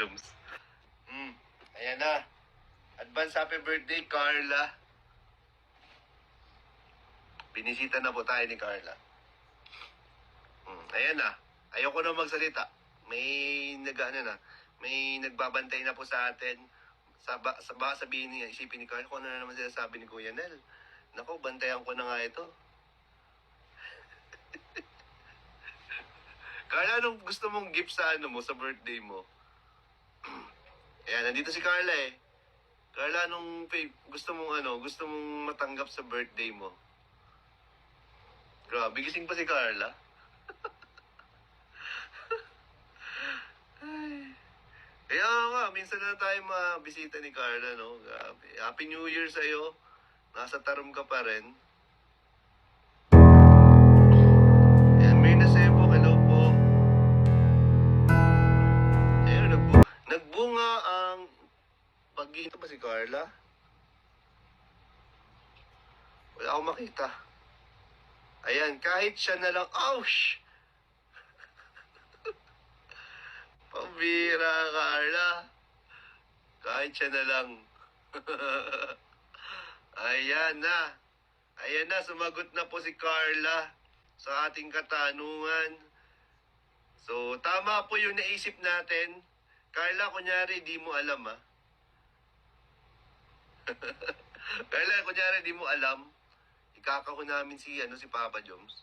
Joms. Ayan na. Advance happy birthday, Carla. Binisita na po tayo ni Carla. Ayan na. Ayoko na magsalita. May nagbabantay na po sa atin. Baka sabihin niya, isipin ni Carla, kung ano na naman sinasabi ni Kuya Nel. Naku, bantayan ko na nga ito. Carla, anong gusto mong gift sa sa birthday mo? Ayan, nandito si Carla eh. Carla, anong gusto mong matanggap sa birthday mo? Grabe, gising pa si Carla. Kaya nga, minsan na tayo mabisita ni Carla, no? Grabe. Happy New Year sa'yo. Nasa Tarum ka pa rin. Ayan, Mirna Sebo, hello po. Ayan, nagbunga ang pag-ito ba si Carla? Wala akong makita. Ayan, kahit siya na lang. Ouch! Pambira, Carla. Kahit siya na lang. Ayan na. Ayan na, sumagot na po si Carla sa ating katanungan. So, tama po yung naisip natin. Carla, kunyari, di mo alam, ha? Carla, kunyari, di mo alam. Ikakako namin si Papa Joms.